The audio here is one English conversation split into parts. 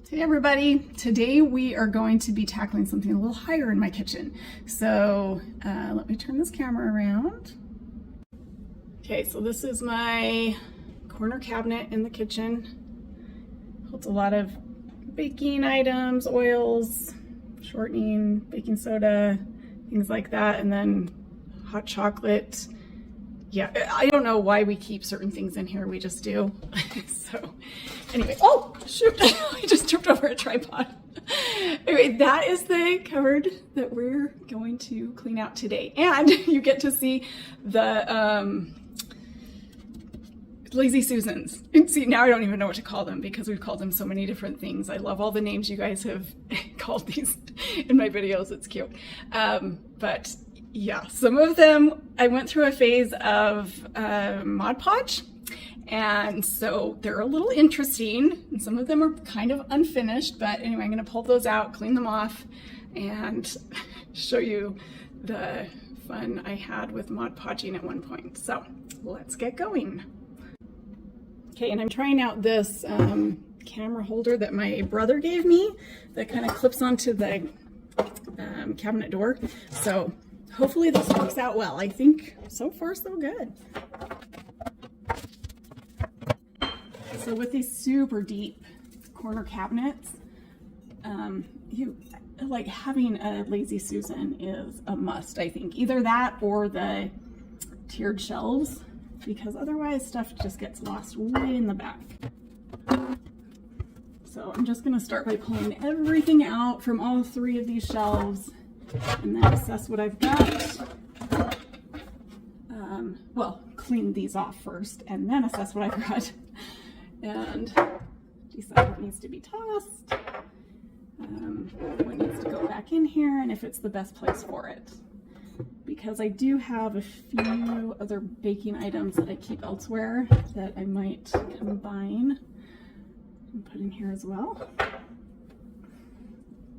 Hey everybody, today we are going to be tackling something a little higher in my kitchen. So let me turn this camera around. Okay, so this is my corner cabinet in the kitchen. Holds a lot of baking items, oils, shortening, baking soda, things like that, and then hot chocolate. Yeah, I don't know why we keep certain things in here, we just do. So anyway, oh shoot, I just tripped over a tripod. Anyway, that is the cupboard that we're going to clean out today. And you get to see the Lazy Susans. And see, now I don't even know what to call them because we've called them so many different things. I love all the names you guys have called these in my videos, it's cute. But yeah, some of them, I went through a phase of Mod Podge, and so they're a little interesting, and some of them are kind of unfinished, but anyway, I'm gonna pull those out, clean them off, and show you the fun I had with Mod Podging at one point. So let's get going. Okay, and I'm trying out this camera holder that my brother gave me that kind of clips onto the cabinet door. So hopefully this works out well. I think so far so good. So with these super deep corner cabinets, you like having a Lazy Susan is a must, I think. Either that or the tiered shelves, because otherwise stuff just gets lost way in the back. So I'm just gonna start by pulling everything out from all three of these shelves and then assess what I've got. Well, clean these off first and then assess what I've got and decide what needs to be tossed, what needs to go back in here, and if it's the best place for it. Because I do have a few other baking items that I keep elsewhere that I might combine and put in here as well.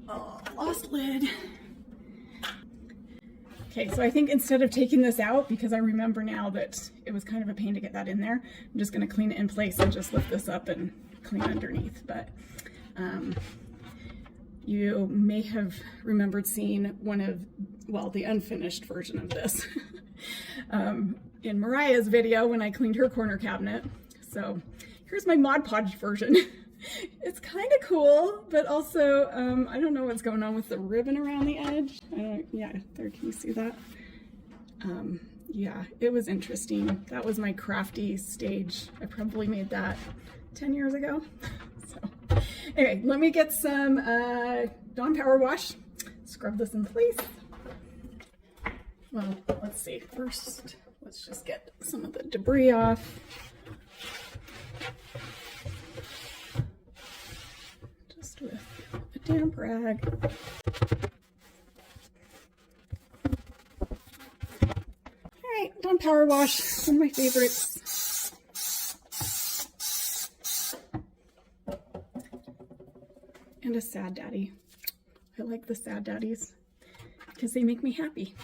Oh, lost lid. Okay, so I think instead of taking this out, because I remember now that it was kind of a pain to get that in there, I'm just gonna clean it in place and just lift this up and clean underneath. But you may have remembered seeing one of, well, the unfinished version of this in Mariah's video when I cleaned her corner cabinet. So here's my Mod Podge version. It's kind of cool, but also I don't know what's going on with the ribbon around the edge. Yeah, there, can you see that? Yeah, it was interesting. That was my crafty stage. I probably made that 10 years ago. So anyway, let me get some Dawn Powerwash, scrub this in place. Well, let's see. First, let's just get some of the debris off. Just with a damp rag. All right, Dawn Powerwash, one of my favorites. And a Sad Daddy. I like the Sad Daddies because they make me happy.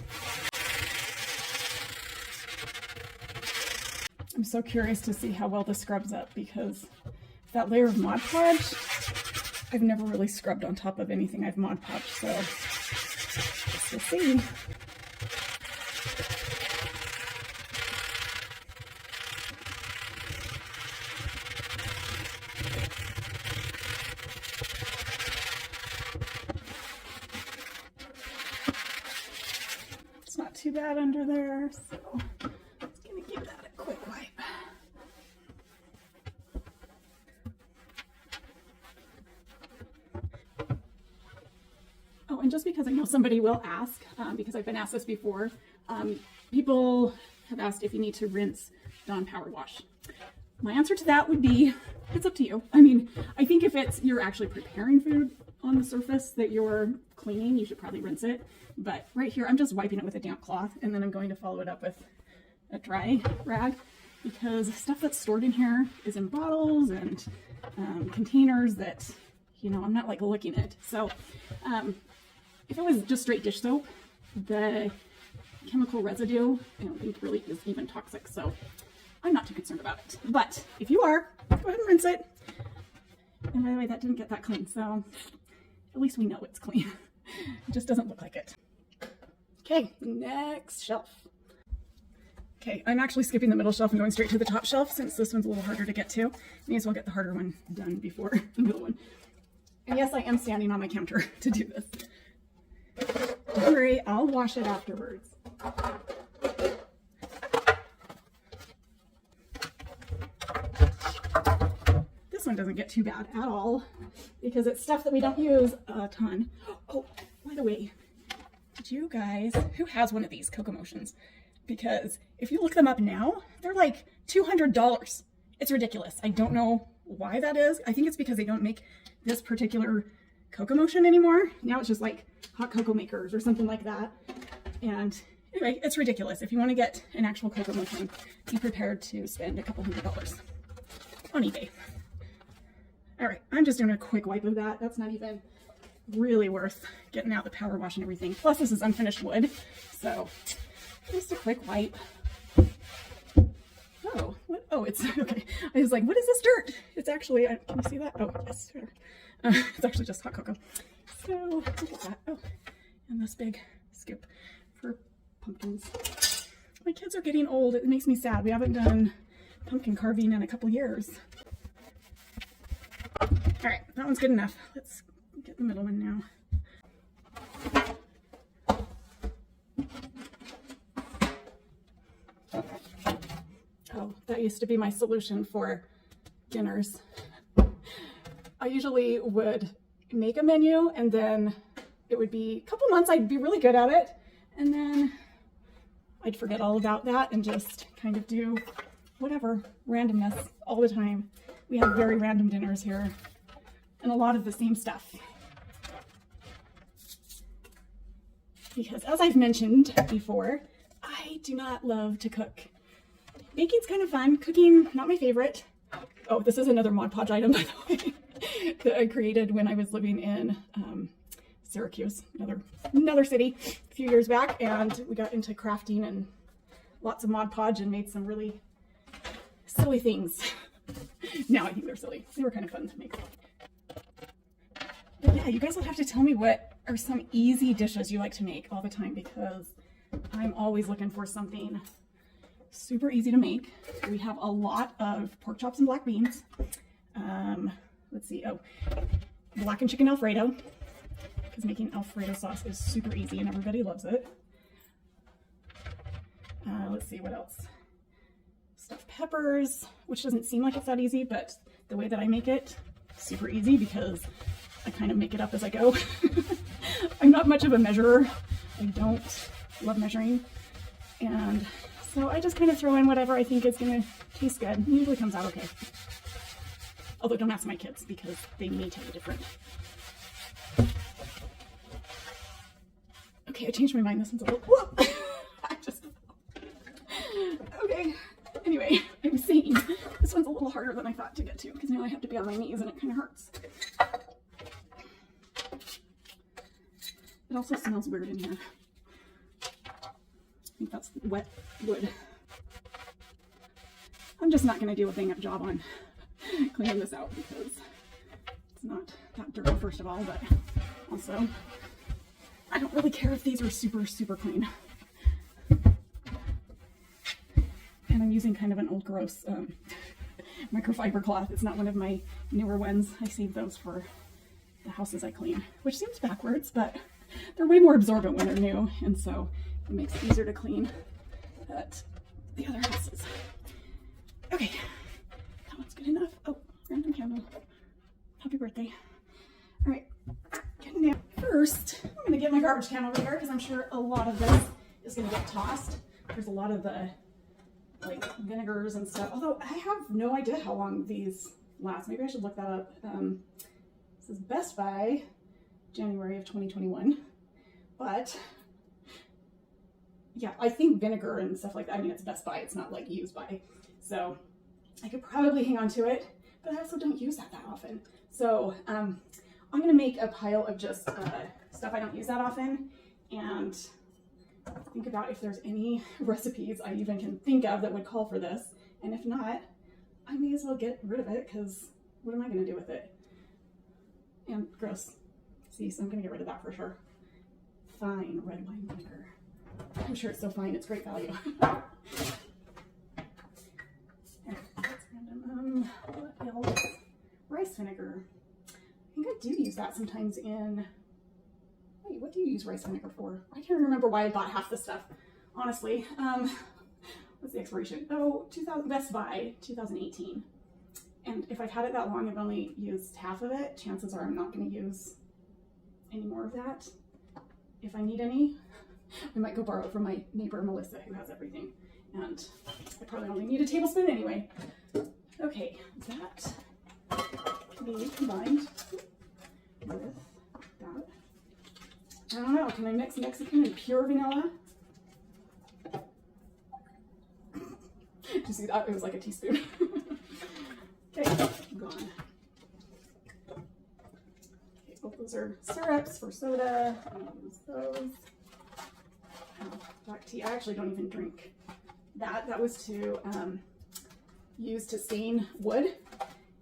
I'm so curious to see how well this scrubs up, because that layer of Mod Podge, I've never really scrubbed on top of anything I've Mod Podged, so we'll see. It's not too bad under there, so just gonna give that a quick wipe. Oh, and just because I know somebody will ask, because I've been asked this before, people have asked if you need to rinse Dawn Powerwash. My answer to that would be, it's up to you. I mean, I think if it's, you're actually preparing food on the surface that you're cleaning, you should probably rinse it. But right here, I'm just wiping it with a damp cloth, and then I'm going to follow it up with a dry rag, because stuff that's stored in here is in bottles and containers that, you know, I'm not like looking at. So if it was just straight dish soap, the chemical residue, I don't think really is even toxic, so I'm not too concerned about it. But if you are, go ahead and rinse it. And by the way, that didn't get that clean, so at least we know it's clean. It just doesn't look like it. Okay, next shelf. Okay, I'm actually skipping the middle shelf and going straight to the top shelf since this one's a little harder to get to. May as well get the harder one done before the middle one. And yes, I am standing on my counter to do this. Don't worry, I'll wash it afterwards. This one doesn't get too bad at all because it's stuff that we don't use a ton. Oh, by the way, did you guys, who has one of these Coco Motions? Because if you look them up now, they're like $200. It's ridiculous. I don't know why that is. I think it's because they don't make this particular Coco Motion anymore. Now it's just like hot cocoa makers or something like that. And anyway, it's ridiculous. If you want to get an actual Coco Motion, be prepared to spend a couple $100 on eBay. All right, I'm just doing a quick wipe of that. That's not even really worth getting out the power wash and everything. Plus this is unfinished wood, so just a quick wipe. Oh, what? Oh, it's okay. I was like, what is this dirt? It's actually, can you see that? Oh, yes. It's actually just hot cocoa. So look at that. Oh, and this big scoop for pumpkins. My kids are getting old. It makes me sad. We haven't done pumpkin carving in a couple years. All right, that one's good enough. Let's get the middle one now. Oh, that used to be my solution for dinners. I usually would make a menu and then it would be a couple months I'd be really good at it and then I'd forget all about that and just kind of do whatever, randomness all the time. We have very random dinners here and a lot of the same stuff. Because as I've mentioned before, I do not love to cook. Baking's kind of fun. Cooking, not my favorite. Oh, this is another Mod Podge item, by the way, that I created when I was living in Syracuse, another city, a few years back, and we got into crafting and lots of Mod Podge and made some really silly things. Now I think they're silly. They were kind of fun to make. But yeah, you guys will have to tell me what are some easy dishes you like to make all the time because I'm always looking for something super easy to make. We have a lot of pork chops and black beans. Let's see. Oh, blackened chicken Alfredo, because making Alfredo sauce is super easy and everybody loves it. Let's see what else. Stuffed peppers, which doesn't seem like it's that easy, but the way that I make it, super easy because I kind of make it up as I go. I'm not much of a measurer. I don't love measuring. And so I just kind of throw in whatever I think is going to taste good. It usually comes out okay. Although don't ask my kids because they may tell you different. Okay, I changed my mind. This one's a little, whoa! Okay, anyway, I was saying this one's a little harder than I thought to get to because now I have to be on my knees and it kind of hurts. It also smells weird in here. I think that's wet wood. I'm just not going to do a bang up job on cleaning this out because it's not that dirty, first of all, but also I don't really care if these are super, super clean. And I'm using kind of an old gross microfiber cloth. It's not one of my newer ones. I save those for the houses I clean, which seems backwards, but they're way more absorbent when they're new, and so it makes it easier to clean at the other houses. Okay, that one's good enough. Oh, random candle. Happy birthday. All right, getting down. First, I'm gonna get my garbage can over here because I'm sure a lot of this is gonna get tossed. There's a lot of the like vinegars and stuff, although I have no idea how long these last. Maybe I should look that up. This is Best Buy, January of 2021, but yeah, I think vinegar and stuff like that, I mean, it's Best Buy, it's not like used by, so I could probably hang on to it, but I also don't use that often. So I'm gonna make a pile of just stuff I don't use that often and think about if there's any recipes I even can think of that would call for this, and if not, I may as well get rid of it because what am I going to do with it? and gross. See, so I'm gonna get rid of that for sure. Fine red wine vinegar. I'm sure it's so fine, it's great value. That's random. What else? Rice vinegar. I think I do use that sometimes in, wait, what do you use rice vinegar for? I can't remember why I bought half this stuff, honestly. What's the expiration? Oh, Best Buy, 2018. And if I've had it that long, I've only used half of it. Chances are I'm not going to use any more of that. If I need any, I might go borrow it from my neighbor, Melissa, who has everything. And I probably only need a tablespoon anyway. Okay, that can be combined with that. I don't know, can I mix Mexican and pure vanilla? Did you see that? It was like a teaspoon. Okay, gone. Okay, both those are syrups for soda. I'll use those. Black tea. I actually don't even drink that. That was to use to stain wood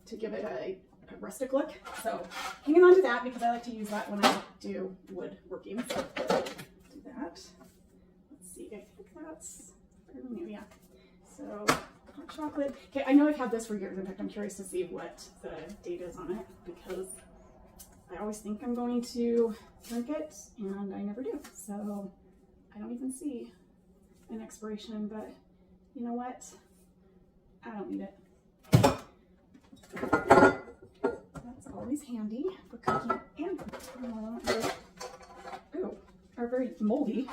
to give it a rustic look. So hanging on to that because I like to use that when I do woodworking. So do that. Let's see. I think that's fairly new. Yeah. So hot chocolate. Okay, I know I've had this for years. In fact, I'm curious to see what the date is on it because I always think I'm going to drink it and I never do. So I don't even see an expiration, but you know what? I don't need it. That's always handy for cooking and are very moldy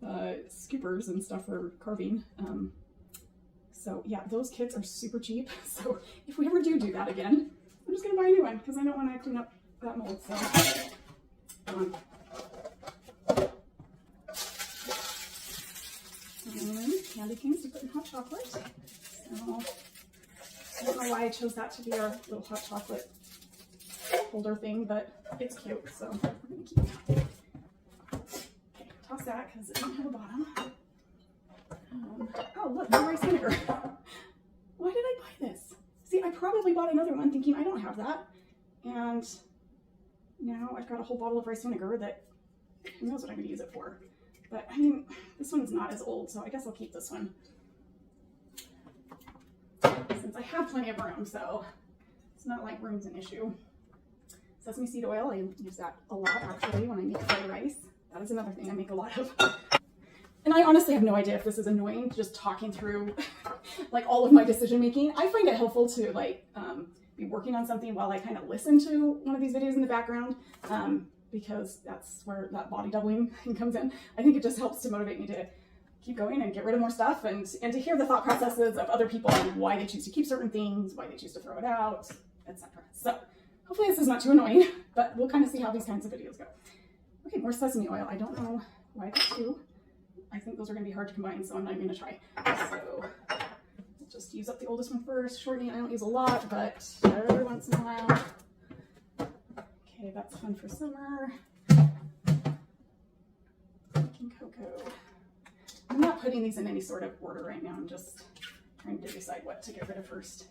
scoopers and stuff for carving. So yeah, those kits are super cheap. So if we ever do that again, I'm just gonna buy a new one because I don't want to clean up that mold. So and candy canes to put in hot chocolate. So I don't know why I chose that to be our little hot chocolate holder thing, but it's cute, so we're gonna keep that. Okay, toss that because it doesn't have a bottom. Oh look, more rice vinegar. Why did I buy this? See, I probably bought another one thinking I don't have that, and now I've got a whole bottle of rice vinegar that who knows what I'm gonna use it for. But I mean, this one's not as old, so I guess I'll keep this one. Since I have plenty of room, so it's not like room's an issue. Sesame seed oil, I use that a lot actually when I make fried rice. That is another thing I make a lot of. And I honestly have no idea if this is annoying, just talking through like all of my decision making. I find it helpful to like be working on something while I kind of listen to one of these videos in the background. Because that's where that body doubling thing comes in. I think it just helps to motivate me to keep going and get rid of more stuff and to hear the thought processes of other people and why they choose to keep certain things, why they choose to throw it out, etc. So hopefully this is not too annoying, but we'll kind of see how these kinds of videos go. Okay, more sesame oil. I don't know why I got two. I think those are going to be hard to combine, so I'm not even going to try. So we'll just use up the oldest one first. Shortening I don't use a lot, but every once in a while. Okay, that's fun for summer. Making cocoa. I'm not putting these in any sort of order right now. I'm just trying to decide what to get rid of first.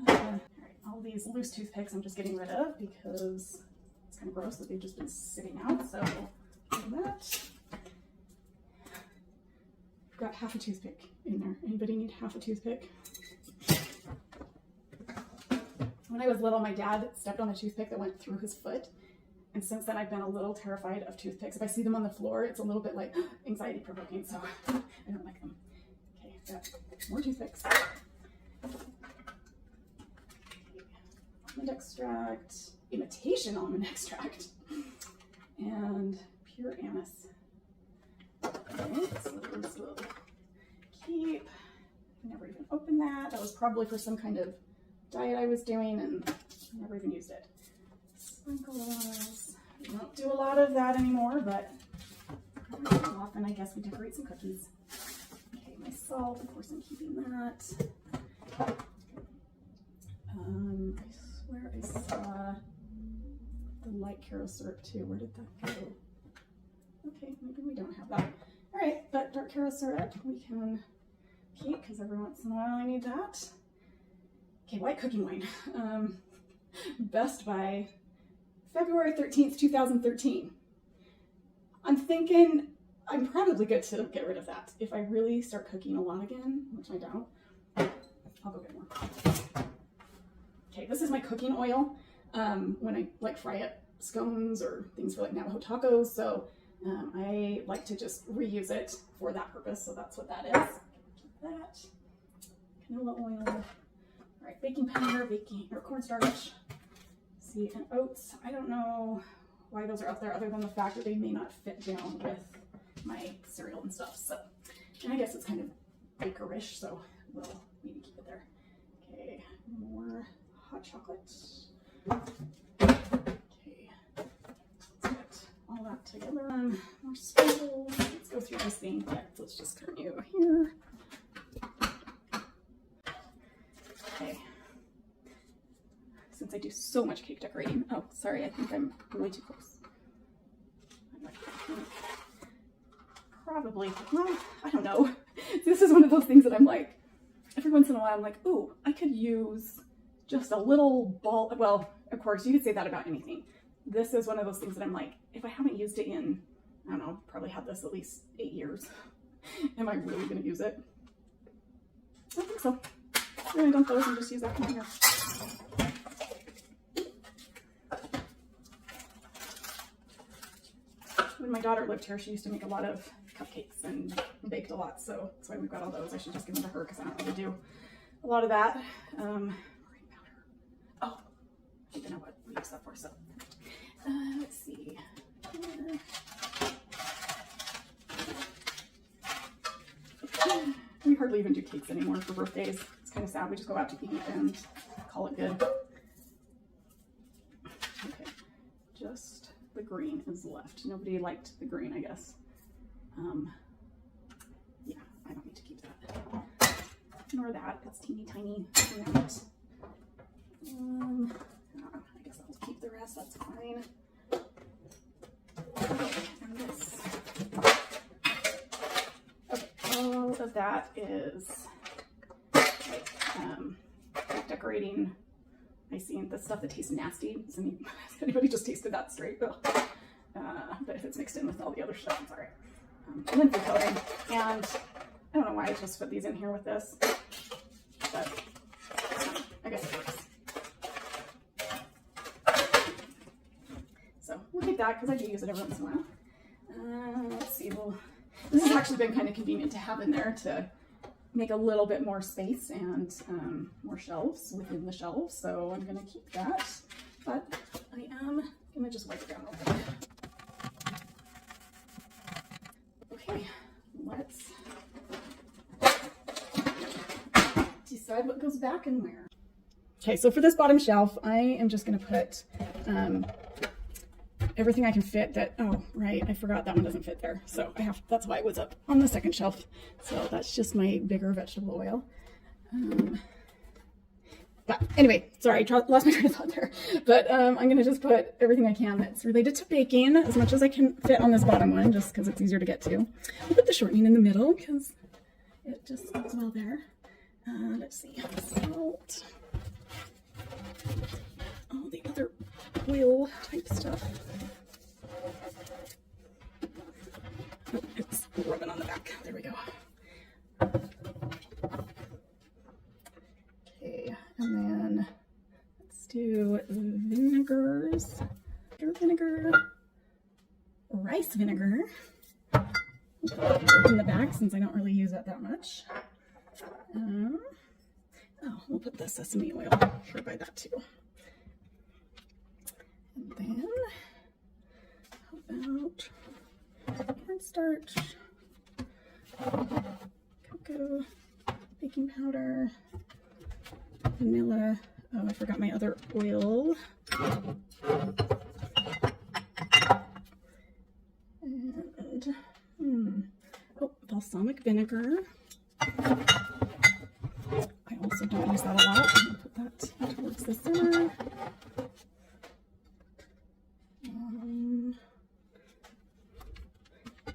All right, all these loose toothpicks I'm just getting rid of because it's kind of gross that they've just been sitting out. So do that. I've got half a toothpick in there. Anybody need half a toothpick? When I was little, my dad stepped on a toothpick that went through his foot. And since then, I've been a little terrified of toothpicks. If I see them on the floor, it's a little bit like anxiety provoking, so I don't like them. Okay, got more toothpicks. Almond extract, imitation almond extract, and pure anise. Okay, so those will keep. I never even opened that. That was probably for some kind of diet I was doing and I never even used it. Sprinkles. We don't do a lot of that anymore, but every so often I guess we decorate some cookies. Okay, my salt, of course I'm keeping that. I swear I saw the light Caro syrup too. Where did that go? Okay, maybe we don't have that. All right, but dark Caro syrup we can keep because every once in a while I need that. Okay, white cooking wine. Best Buy February 13th, 2013. I'm thinking I'm probably good to get rid of that. If I really start cooking a lot again, which I don't, I'll go get more. Okay, this is my cooking oil when I like fry up scones or things for like Navajo tacos. So I like to just reuse it for that purpose. So that's what that is. Keep that. Canola oil. All right, baking powder, cornstarch, seed, and oats. I don't know why those are up there other than the fact that they may not fit down with my cereal and stuff. So, and I guess it's kind of bakerish, so we'll need to keep it there. Okay, more hot chocolate. Okay, let's get all that together. More sprinkles. Let's go through this thing. Yeah, let's just turn you here. Okay. Since I do so much cake decorating. Oh, sorry, I think I'm way too close. Probably, well, I don't know. This is one of those things that I'm like, every once in a while I'm like, ooh, I could use just a little ball. Well, of course, you could say that about anything. This is one of those things that I'm like, if I haven't used it in, I don't know, probably had this at least 8 years. Am I really going to use it? I don't think so. I'm going to dump those and just use that container. When my daughter lived here, she used to make a lot of cupcakes and baked a lot, so that's why we've got all those. I should just give them to her because I don't really do a lot of that. Oh, I think I know what we use that for. So let's see. We hardly even do cakes anymore for birthdays. It's kind of sad. We just go out to eat and call it good. Okay, just the green is left. Nobody liked the green, I guess. Yeah, I don't need to keep that. Nor that. It's teeny tiny amount. I guess I'll keep the rest. That's fine. Okay, and this. Okay, all of that is like decorating icing, the stuff that tastes nasty. Has anybody just tasted that straight? But if it's mixed in with all the other stuff, it's all right. And then food coloring. And I don't know why I just put these in here with this, but I guess it works. So we'll keep that because I do use it every once in a while. Let's see. Well, this has actually been kind of convenient to have in there to make a little bit more space and more shelves within the shelves. So I'm going to keep that, but I am going to just wipe it down real quick. Okay, let's decide what goes back and where. Okay, so for this bottom shelf, I am just going to put everything I can fit that, oh, right, I forgot that one doesn't fit there. So that's why it was up on the second shelf. So that's just my bigger vegetable oil. But anyway, sorry, lost my train of thought there. But I'm going to just put everything I can that's related to baking as much as I can fit on this bottom one, just because it's easier to get to. I'll put the shortening in the middle because it just goes well there. Let's see, salt. All the other oil type stuff. Oh, it's rubbing on the back. There we go. Okay, and then let's do vinegars. Vinegar, rice vinegar. We'll put it in the back since I don't really use it that much. Oh, we'll put the sesame oil. Sure, buy that too. And then, how about cornstarch, cocoa, baking powder, vanilla. Oh, I forgot my other oil. And, oh, balsamic vinegar. I also don't use that a lot. I'm going to put that towards the center.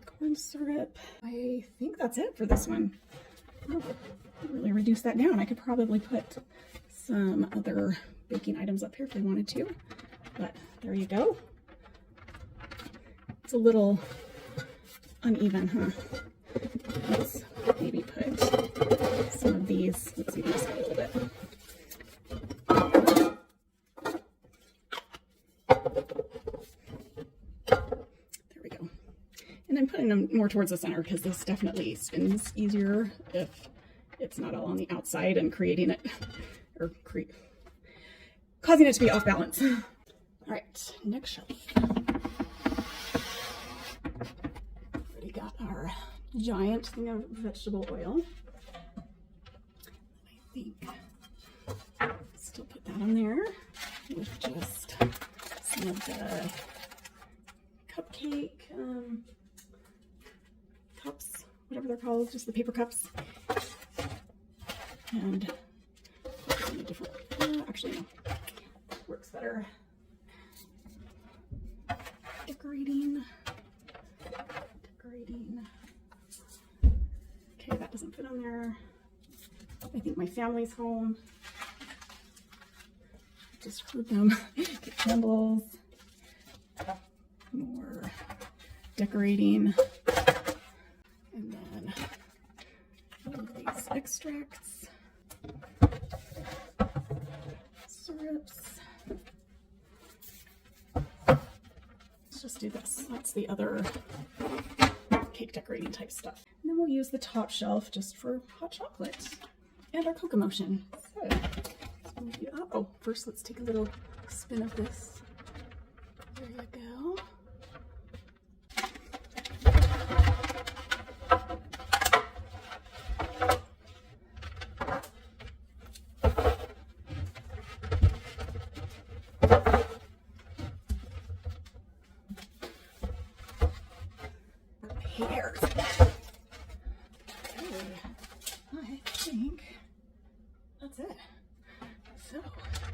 Corn syrup. I think that's it for this one. Oh, really reduce that down. I could probably put some other baking items up here if I wanted to. But there you go. It's a little uneven, huh? Let's maybe put some of these. Let's even just a little bit. There we go. And I'm putting them more towards the center because this definitely spins easier if it's not all on the outside and creating it, or causing it to be off balance. All right, next shelf. Already got our giant thing of vegetable oil. I think still put that on there with just some of the cupcake cups, whatever they're called, just the paper cups. And a different, actually no, works better. Decorating. Okay, that doesn't fit on there. I think my family's home. Just heard them. Get candles. More decorating. And then all of these extracts. Syrups. Let's just do this. That's the other cake decorating type stuff. And then we'll use the top shelf just for hot chocolate and our cocoa motion. So, oh, first let's take a little spin of this. There you go. Hairs. Okay, I think that's it. So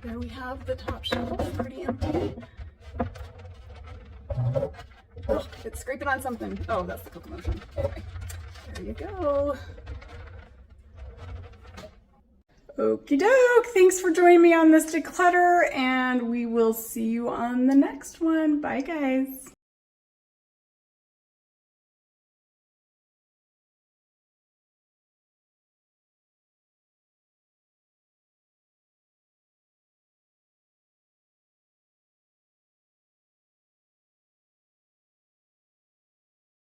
there we have the top shelf, pretty empty. Oh, it's scraping on something. Oh, that's the cocoa motion. Okay, there you go. Okie doke. Thanks for joining me on this declutter, and we will see you on the next one. Bye, guys.